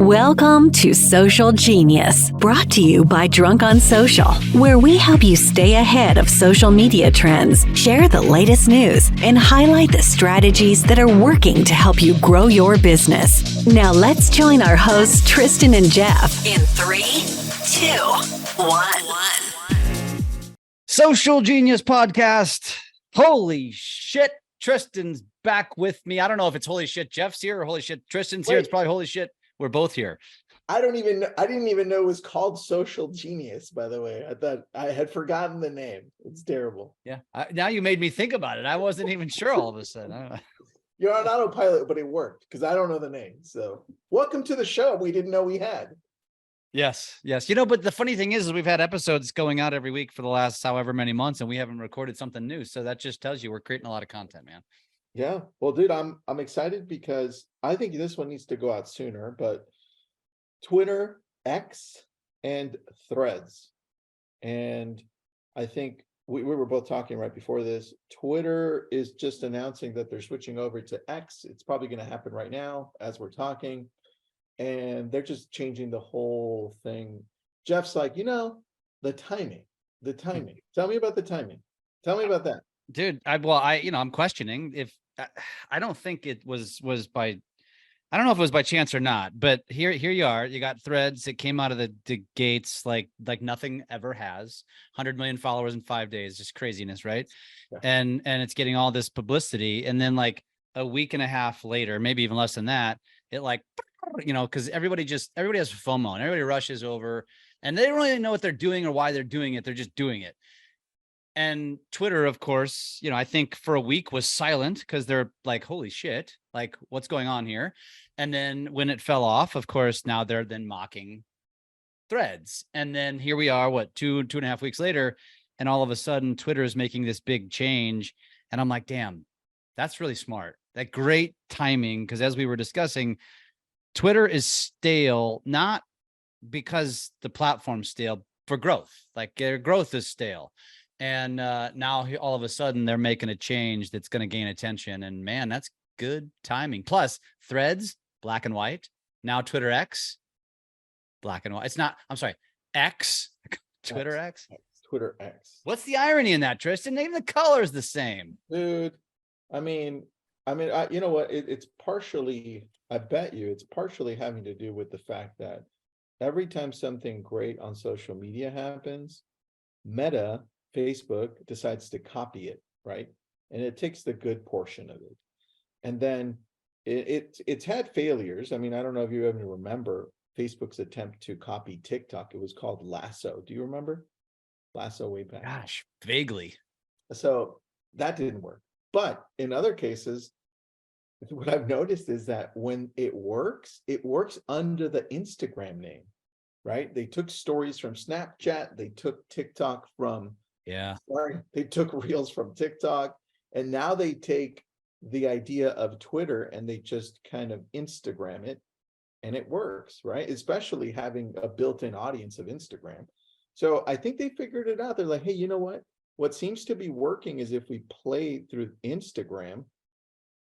Welcome to Social Genius, brought to you by Drunk on Social, where we help you stay ahead of social media trends, share the latest news, and highlight the strategies that are working to help you grow your business. Now let's join our hosts, Tristan and Jeff, in 3, 2, 1. Social Genius Podcast. Holy shit, Tristan's back with me. I don't know if it's holy shit Jeff's here or holy shit Tristan's here. It's probably holy shit we're both here. I didn't even know it was called Social Genius, by the way. I thought I had forgotten the name. It's terrible. Yeah. Now you made me think about it. I wasn't even sure all of a sudden. You're on autopilot, but it worked because I don't know the name. So welcome to the show we didn't know we had. Yes. You know, but the funny thing is we've had episodes going out every week for the last however many months, and we haven't recorded something new. So that just tells you we're creating a lot of content, man. Yeah. Well, dude, I'm excited because I think this one needs to go out sooner, but Twitter, X, and Threads. And I think we were both talking right before this. Twitter is just announcing that they're switching over to X. It's probably going to happen right now as we're talking. And they're just changing the whole thing. Jeff's like, the timing. Tell me about the timing. Tell me about that. Dude, I'm questioning if I don't think it was by, I don't know if it was by chance or not, but here you are. You got Threads. It came out of the gates like nothing ever has. 100 million followers in 5 days, just craziness, right? Yeah. And it's getting all this publicity, and then like a week and a half later, maybe even less than that, it because everybody has FOMO and everybody rushes over, and they don't really know what they're doing or why they're doing it. They're just doing it. And Twitter, of course, I think for a week was silent because they're like, holy shit, like what's going on here? And then when it fell off, of course, now they're then mocking Threads. And then here we are, two and a half weeks later, and all of a sudden Twitter is making this big change. And I'm like, damn, that's really smart. That great timing. Because as we were discussing, Twitter is stale, not because the platform's stale, for growth. Like their growth is stale. And now all of a sudden they're making a change that's going to gain attention. And man, that's good timing. Plus Threads, black and white. Now Twitter X, black and white. It's not, I'm sorry, X, Twitter X. Twitter X. What's the irony in that, Tristan? Even the color is the same. Dude, I mean, you know what? It's partially, I bet you, it's partially having to do with the fact that every time something great on social media happens, Meta, Facebook decides to copy it, right? And it takes the good portion of it. And then it's had failures. I mean, I don't know if you even remember Facebook's attempt to copy TikTok. It was called Lasso. Do you remember? Lasso way back. Gosh, vaguely. So that didn't work. But in other cases, what I've noticed is that when it works under the Instagram name, right? They took stories from Snapchat. They took TikTok from they took Reels from TikTok, and now they take the idea of Twitter and they just kind of Instagram it, and it works, right? Especially having a built-in audience of Instagram. So I think they figured it out. They're like, hey, you know what? What seems to be working is if we play through Instagram,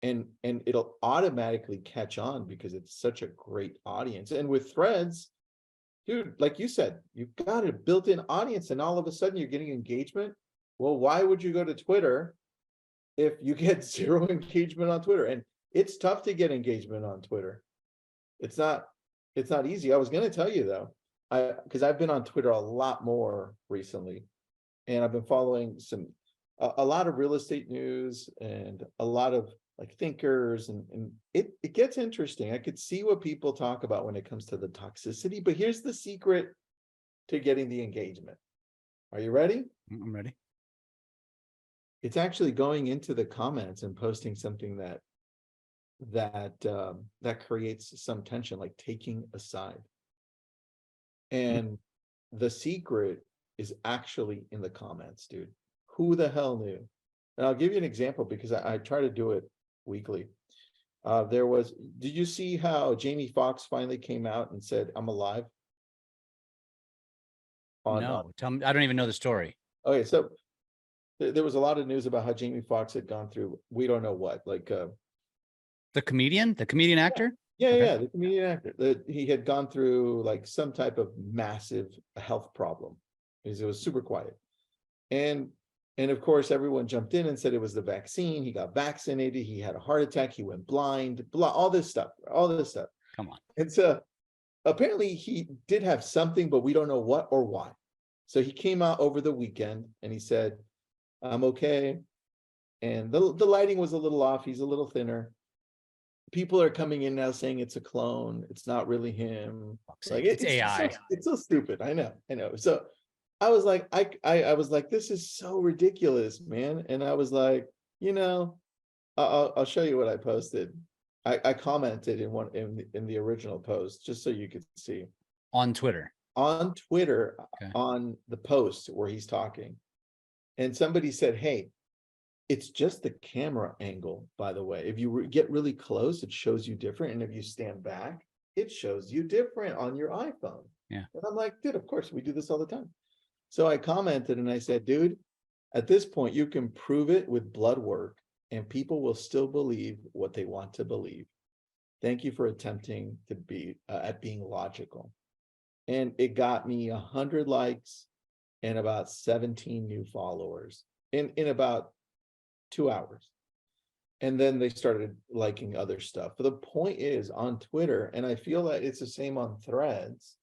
and it'll automatically catch on because it's such a great audience. And with Threads, dude, like you said, you've got a built-in audience, and all of a sudden you're getting engagement. Well, why would you go to Twitter if you get zero engagement on Twitter? And it's tough to get engagement on Twitter. It's not easy. I was going to tell you though, because I've been on Twitter a lot more recently, and I've been following a lot of real estate news and a lot of like thinkers, and it gets interesting. I could see what people talk about when it comes to the toxicity, but here's the secret to getting the engagement. Are you ready? I'm ready. It's actually going into the comments and posting something that creates some tension, like taking a side. And the secret is actually in the comments, dude. Who the hell knew? And I'll give you an example because I try to do it weekly. Did you see how Jamie Foxx finally came out and said, I'm alive? No, tell me, I don't even know the story. Okay, so there was a lot of news about how Jamie Foxx had gone through, we don't know what, like the comedian actor. Yeah, the comedian actor. That he had gone through like some type of massive health problem because it was super quiet. And of course, everyone jumped in and said it was the vaccine. He got vaccinated. He had a heart attack. He went blind. Blah, all this stuff. Come on. And so apparently he did have something, but we don't know what or why. So he came out over the weekend and he said, I'm okay. And the lighting was a little off. He's a little thinner. People are coming in now saying it's a clone. It's not really him. Like it's AI. It's so stupid. I know. So I was like, I was like, this is so ridiculous, man. And I was like, I'll show you what I posted. I commented in the original post just so you could see on Twitter. Okay. On the post where he's talking, and somebody said, "Hey, it's just the camera angle, by the way. If you get really close, it shows you different, and if you stand back, it shows you different on your iPhone." Yeah. And I'm like, dude, of course we do this all the time. So I commented and I said, dude, at this point, you can prove it with blood work and people will still believe what they want to believe. Thank you for attempting to be at being logical. And it got me 100 likes and about 17 new followers in about 2 hours. And then they started liking other stuff. But the point is on Twitter, and I feel that it's the same on Threads,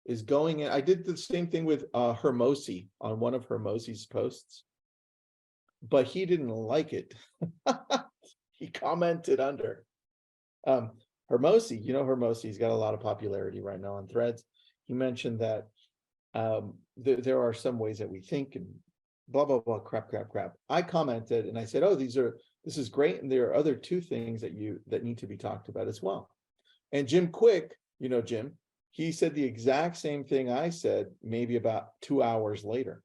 is going in. I did the same thing with Hermosi on one of Hermosi's posts, but he didn't like it. He commented under. Hermosi, Hermosi's got a lot of popularity right now on Threads. He mentioned that there are some ways that we think and blah, blah, blah, crap. I commented and I said, oh, this is great. And there are other 2 things that need to be talked about as well. And Jim Quick, Jim, he said the exact same thing I said, maybe about 2 hours later.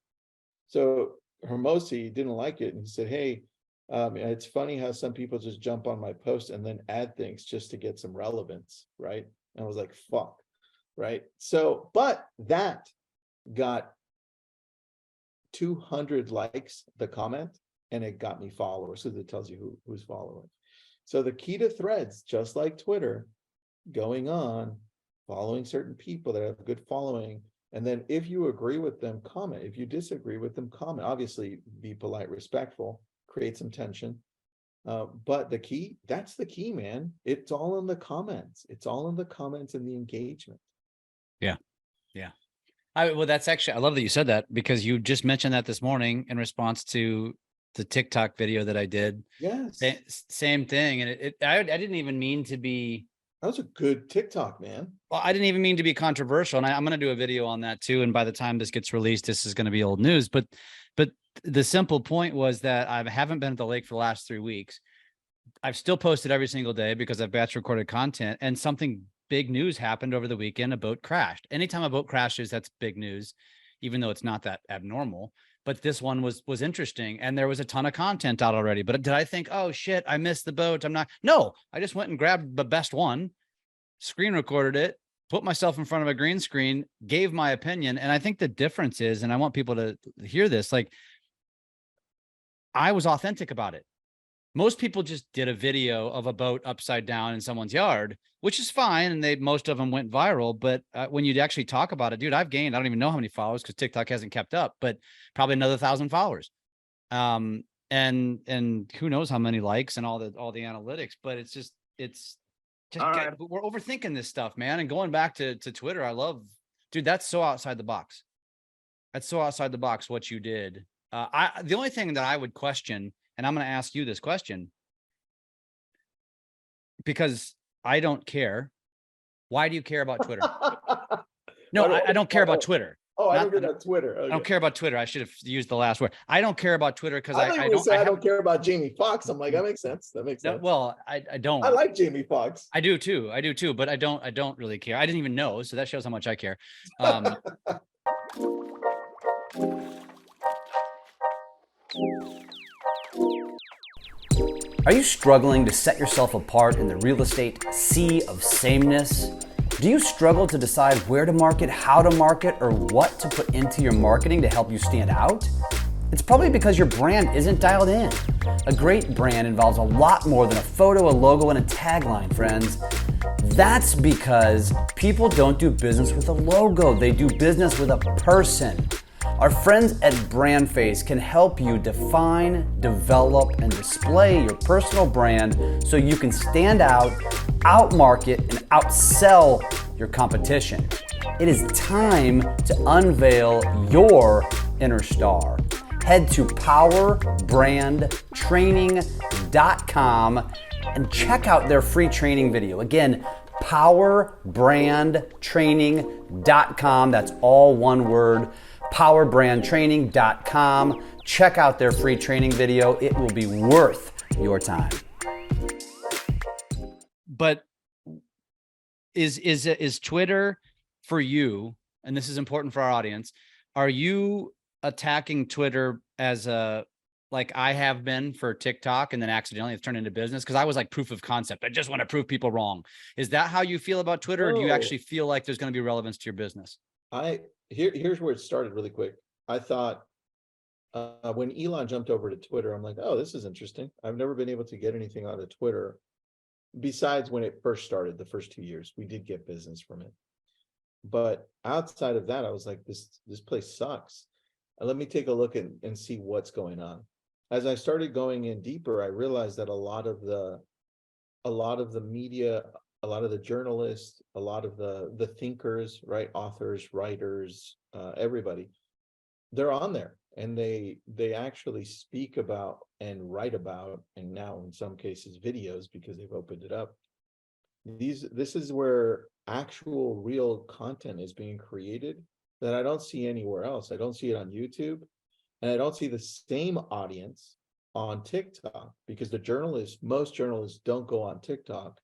So Hermosi didn't like it. And he said, hey, it's funny how some people just jump on my post and then add things just to get some relevance, right? And I was like, fuck, right? So, but that got 200 likes, the comment, and it got me followers. So that tells you who's following. So the key to Threads, just like Twitter, going on, following certain people that have good following. And then if you agree with them, comment. If you disagree with them, comment. Obviously, be polite, respectful, create some tension. But that's the key, man. It's all in the comments. It's all in the comments and the engagement. Yeah. Well, that's actually, I love that you said that because you just mentioned that this morning in response to the TikTok video that I did. Yes. Same thing. And I didn't even mean to be. That was a good TikTok, man. Well, I didn't even mean to be controversial. And I'm going to do a video on that too. And by the time this gets released, this is going to be old news. But the simple point was that I haven't been at the lake for the last 3 weeks. I've still posted every single day because I've batch recorded content, and something big news happened over the weekend. A boat crashed. Anytime a boat crashes, that's big news, even though it's not that abnormal. But this one was interesting, and there was a ton of content out already. But did I think, oh shit, I missed the boat? No, I just went and grabbed the best one, screen recorded it, put myself in front of a green screen, gave my opinion. And I think the difference is, and I want people to hear this, like I was authentic about it. Most people just did a video of a boat upside down in someone's yard, which is fine. And most of them went viral. But when you actually talk about it, dude, I've gained, I don't even know how many followers because TikTok hasn't kept up, but probably another 1,000 followers. And who knows how many likes and all the analytics, but it's just right. We're overthinking this stuff, man. And going back to Twitter, dude, that's so outside the box. That's so outside the box what you did. The only thing that I would question, and I'm going to ask you this question because I don't care. Why do you care about Twitter? No, I don't care about Twitter. Oh, I don't care about Twitter. Okay. I don't care about Twitter. I should have used the last word. I don't care about Twitter because I don't care about Jamie Foxx. I'm like, that makes sense. That makes sense. Well, I don't. I like Jamie Foxx. I do too, but I don't really care. I didn't even know, so that shows how much I care. Are you struggling to set yourself apart in the real estate sea of sameness? Do you struggle to decide where to market, how to market, or what to put into your marketing to help you stand out? It's probably because your brand isn't dialed in. A great brand involves a lot more than a photo, a logo, and a tagline, friends. That's because people don't do business with a logo. They do business with a person. Our friends at BrandFace can help you define, develop, and display your personal brand so you can stand out, outmarket, and outsell your competition. It is time to unveil your inner star. Head to powerbrandtraining.com and check out their free training video. Again, powerbrandtraining.com. That's all one word. powerbrandtraining.com. Check out their free training video. It will be worth your time. But is Twitter for you, and this is important for our audience, are you attacking Twitter as like I have been for TikTok, and then accidentally it's turned into business? Because I was like proof of concept. I just want to prove people wrong. Is that how you feel about Twitter? Or do you actually feel like there's going to be relevance to your business? Here's where it started really quick. I thought when Elon jumped over to Twitter, I'm like, oh, this is interesting. I've never been able to get anything out of Twitter besides when it first started, the first 2 years. We did get business from it. But outside of that, I was like, this place sucks. Let me take a look and see what's going on. As I started going in deeper, I realized that a lot of the media, a lot of the journalists, a lot of the thinkers, right, authors, writers, everybody, they're on there, and they actually speak about and write about, and now in some cases videos, because they've opened it up. This is where actual real content is being created that I don't see anywhere else. I don't see it on YouTube, and I don't see the same audience on TikTok, because most journalists don't go on TikTok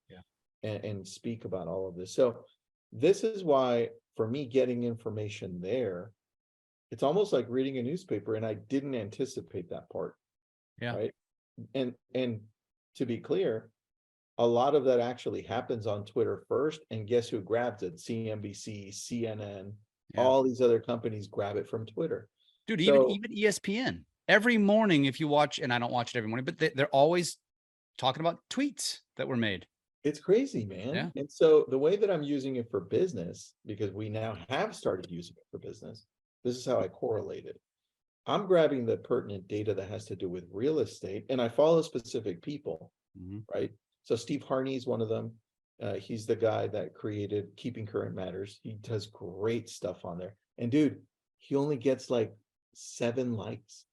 and speak about all of this. So this is why, for me, getting information there, it's almost like reading a newspaper, and I didn't anticipate that part. Yeah. Right. And to be clear, a lot of that actually happens on Twitter first, and guess who grabs it? CNBC, CNN, all these other companies grab it from Twitter. Dude, even ESPN. Every morning, if you watch, and I don't watch it every morning, but they're always talking about tweets that were made. It's crazy, man. Yeah. And so the way that I'm using it for business, because we now have started using it for business, this is how I correlate it. I'm grabbing the pertinent data that has to do with real estate, and I follow specific people, right? So Steve Harney is one of them. He's the guy that created Keeping Current Matters. He does great stuff on there. And dude, he only gets like 7 likes,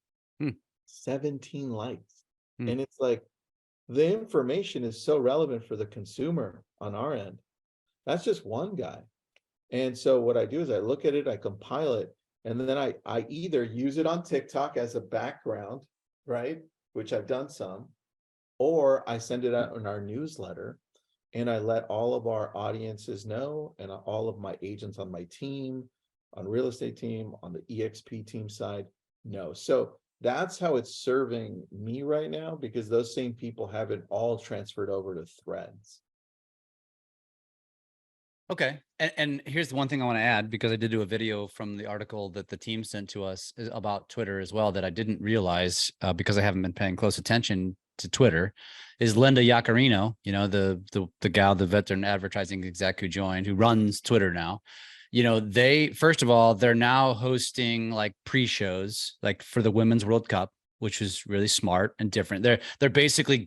17 likes. And it's like, the information is so relevant for the consumer on our end. That's just one guy. And so what I do is I look at it, I compile it, and then I either use it on TikTok as a background, right? Which I've done some, or I send it out in our newsletter, and I let all of our audiences know, and all of my agents on my team, on real estate team, on the EXP team side know. So that's how it's serving me right now, because those same people haven't all transferred over to Threads. Okay. And here's the one thing I want to add, because I did do a video from the article that the team sent to us about Twitter as well, that I didn't realize because I haven't been paying close attention to Twitter, is Linda Yaccarino, you know, the gal, the veteran advertising exec who runs Twitter now. You know, first of all, they're now hosting like pre-shows, like for the Women's World Cup, which is really smart and different. They're basically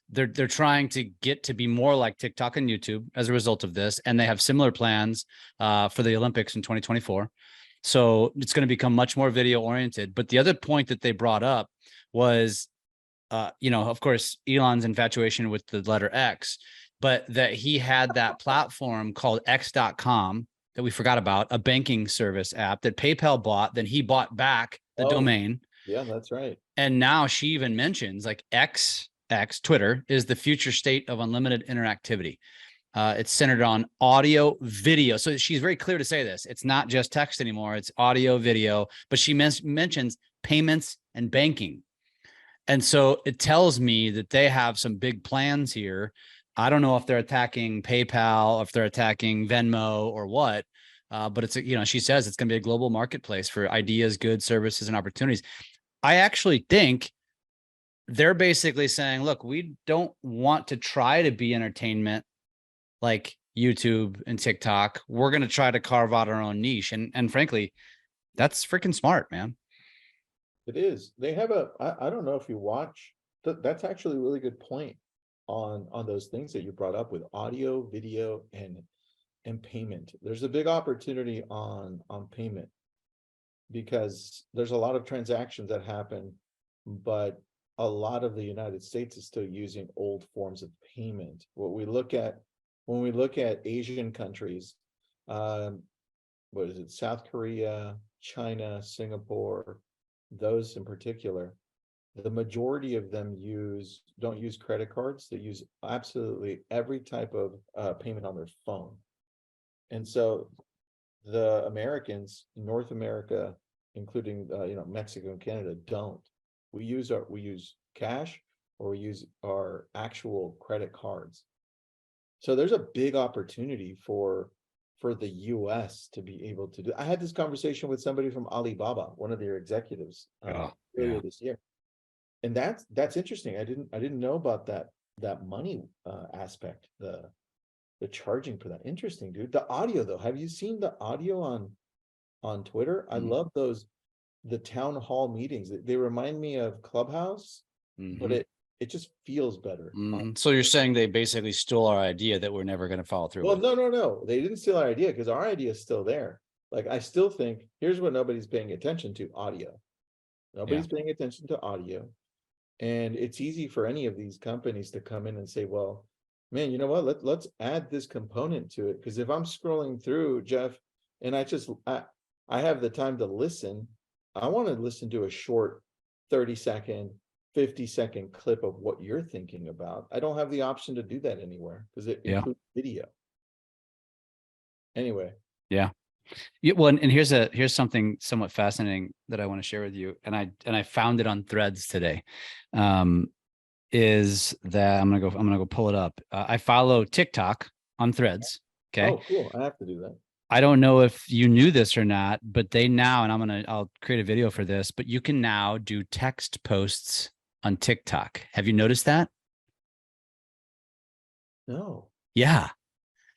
they're trying to get to be more like TikTok and YouTube as a result of this. And they have similar plans for the Olympics in 2024. So it's going to become much more video oriented. But the other point that they brought up was, you know, of course, Elon's infatuation with the letter X, but that he had that platform called X.com that we forgot about, a banking service app that PayPal bought, then he bought back the domain. Yeah, that's right. And now she even mentions like X, Twitter, is the future state of unlimited interactivity. It's centered on audio, video. So she's very clear to say this. It's not just text anymore. It's audio, video, but she mentions payments and banking. And so it tells me that they have some big plans here. I don't know if they're attacking PayPal, if they're attacking Venmo or what, but it's, you know, she says it's going to be a global marketplace for ideas, goods, services, and opportunities. I actually think they're basically saying, look, we don't want to try to be entertainment like YouTube and TikTok. We're going to try to carve out our own niche. And frankly, that's freaking smart, man. It is. They have I don't know if you watch, that's actually a really good point on those things that you brought up with audio, video, and payment. There's a big opportunity on payment because there's a lot of transactions that happen, but a lot of the United States is still using old forms of payment. When we look at Asian countries, what is it, South Korea, China, Singapore, those in particular, the majority of them don't use credit cards. They use absolutely every type of payment on their phone. And so the Americans, North America, including Mexico and Canada, don't. We use cash, or we use our actual credit cards. So there's a big opportunity for the US to be able to do. I had this conversation with somebody from Alibaba, one of their executives, earlier this year. And that's interesting. I didn't know about that money aspect, the charging for that. Interesting, dude. The audio though, have you seen the audio on Twitter? I love the town hall meetings. They remind me of Clubhouse, but it just feels better. So you're saying they basically stole our idea that we're never going to follow through with? No. They didn't steal our idea, because our idea is still there. Like, I still think, here's what nobody's paying attention to: audio. Nobody's paying attention to audio. And it's easy for any of these companies to come in and say, well, man, you know what? Let's add this component to it. Because if I'm scrolling through, Jeff, and I have the time to listen, I want to listen to a short 30-second, 50-second clip of what you're thinking about. I don't have the option to do that anywhere because it includes video. Anyway. Yeah. Well, and here's something somewhat fascinating that I want to share with you. And I found it on Threads today. Is that I'm gonna go pull it up. I follow TikTok on Threads. Okay. Oh, cool. I have to do that. I don't know if you knew this or not, but they now, and I'll create a video for this, but you can now do text posts on TikTok. Have you noticed that? No. Yeah.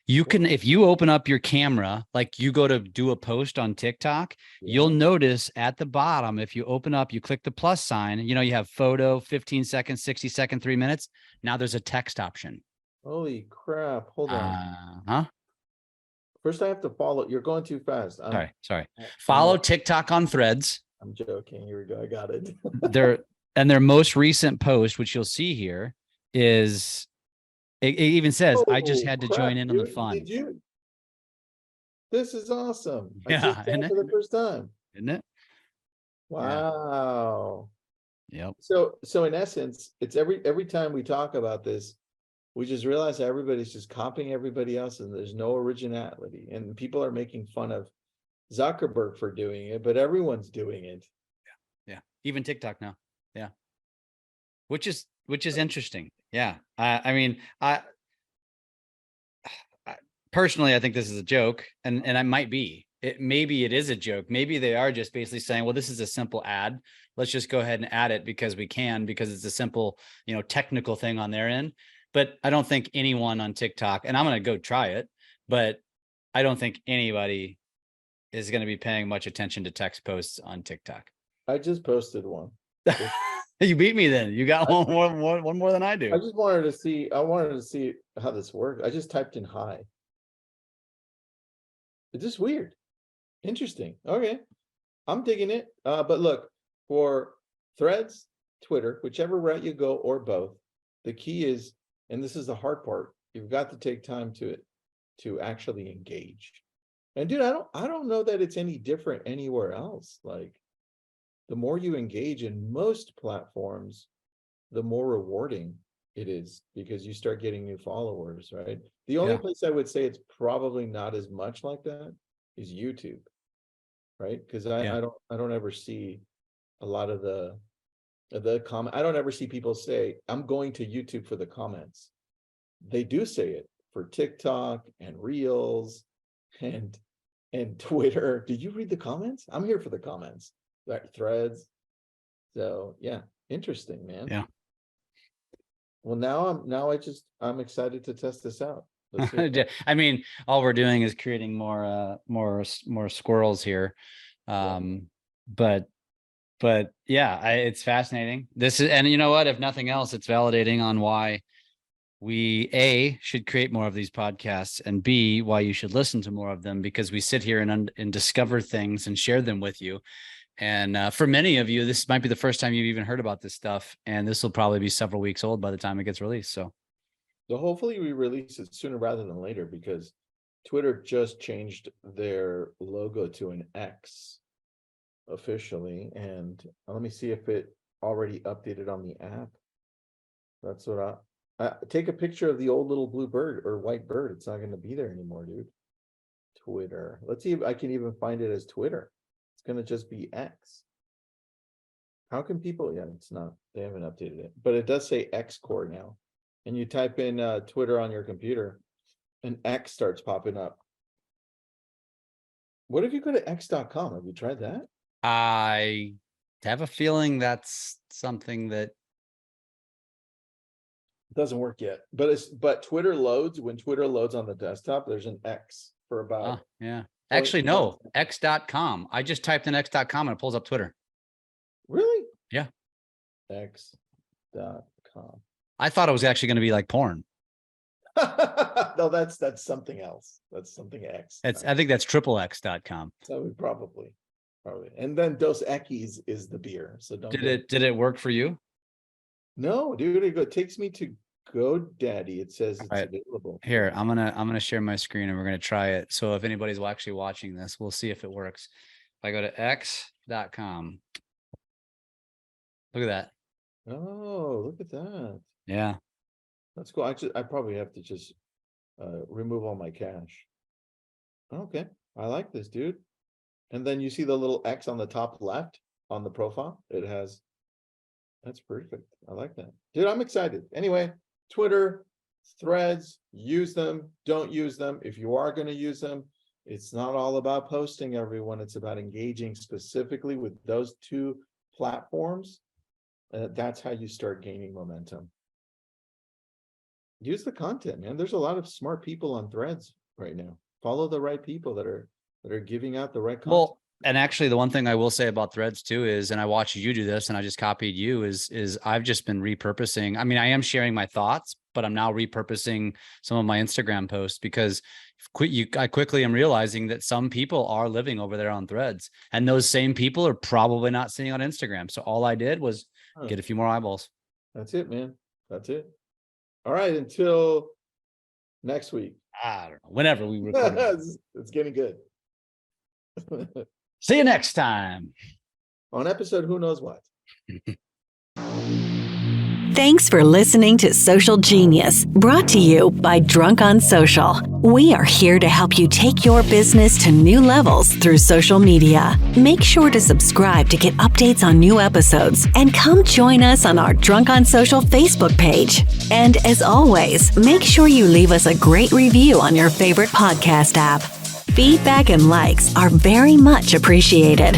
You can, if you open up your camera, like you go to do a post on TikTok, you'll notice at the bottom, if you open up, you click the plus sign, you have photo, 15 seconds, 60 seconds, 3 minutes. Now there's a text option. Holy crap. Hold on. First I have to follow. You're going too fast. Sorry. Follow TikTok on Threads. I'm joking. Here we go. I got it. Their most recent post, which you'll see here, is it even says, I just had to join in on the fun. Did you? This is awesome. Yeah, I just saw it for the first time. Isn't it? Wow. Yep. So in essence, it's every time we talk about this, we just realize that everybody's just copying everybody else and there's no originality. And people are making fun of Zuckerberg for doing it, but everyone's doing it. Yeah. Even TikTok now. Yeah. Which is interesting. Yeah. I personally, I think this is a joke, and I might be. Maybe it is a joke. Maybe they are just basically saying, well, this is a simple ad. Let's just go ahead and add it because it's a simple, technical thing on their end. But I don't think anyone on TikTok, and I'm going to go try it, but I don't think anybody is going to be paying much attention to text posts on TikTok. I just posted one. You beat me then. You got one more than I do. I wanted to see how this works. I just typed in hi. It's just weird. Interesting. Okay. I'm digging it. But look, for Threads, Twitter, whichever route you go, or both, the key is, and this is the hard part, you've got to take time to actually engage. And dude, I don't know that it's any different anywhere else. Like, the more you engage in most platforms, the more rewarding it is, because you start getting new followers, right? The only place I would say it's probably not as much like that is YouTube, right? Because I don't ever see a lot of the comment. I don't ever see people say, I'm going to YouTube for the comments. They do say it for TikTok and Reels and Twitter. Did you read the comments? I'm here for the comments. Threads. So yeah, interesting, man. Yeah. Well, now I'm excited to test this out. Let's hear it. I mean, all we're doing is creating more squirrels here. But yeah, it's fascinating. And you know what? If nothing else, it's validating on why we A, should create more of these podcasts, and B, why you should listen to more of them, because we sit here and discover things and share them with you. And for many of you, this might be the first time you've even heard about this stuff, and this will probably be several weeks old by the time it gets released. So hopefully we release it sooner rather than later, because Twitter just changed their logo to an X officially. And let me see if it already updated on the app. That's what take a picture of the old little blue bird or white bird. It's not going to be there anymore, dude. Twitter. Let's see if I can even find it as Twitter. It's going to just be X. How can people? Yeah, it's not. They haven't updated it, but it does say X core now. And you type in Twitter on your computer, and X starts popping up. What if you go to x.com? Have you tried that? I have a feeling that's something that doesn't work yet, but Twitter loads. When Twitter loads on the desktop, there's an X for about. Yeah. Actually, no, x.com. I just typed in x.com and it pulls up Twitter. Really? Yeah. X.com. I thought it was actually going to be like porn. No, that's something else. That's something X. I think that's XXX.com. So probably. And then Dos Equis is the beer. So don't. Did it work for you? No, dude. It takes me to GoDaddy. It says it's available. Here, I'm gonna share my screen and we're gonna try it. So if anybody's actually watching this, we'll see if it works. If I go to x.com, look at that. Oh, look at that. Yeah, that's cool. I probably have to just remove all my cache. Okay, I like this, dude. And then you see the little X on the top left on the profile. It has. That's perfect. I like that, dude. I'm excited. Anyway, Twitter, Threads, use them. Don't use them. If you are going to use them, it's not all about posting, everyone. It's about engaging specifically with those two platforms. That's how you start gaining momentum. Use the content, man. There's a lot of smart people on Threads right now. Follow the right people that are giving out the right content. Well, and actually the one thing I will say about Threads too is, and I watched you do this and I just copied you, is I've just been repurposing. I mean, I am sharing my thoughts, but I'm now repurposing some of my Instagram posts, because I quickly am realizing that some people are living over there on Threads, and those same people are probably not seeing on Instagram. So all I did was get a few more eyeballs. That's it, man. That's it. All right. Until next week. I don't know. Whenever we record. It's getting good. See you next time on episode Who Knows What. Thanks for listening to Social Genius, brought to you by Drunk on Social. We are here to help you take your business to new levels through social media. Make sure to subscribe to get updates on new episodes, and come join us on our Drunk on Social Facebook page. And as always, make sure you leave us a great review on your favorite podcast app. Feedback and likes are very much appreciated.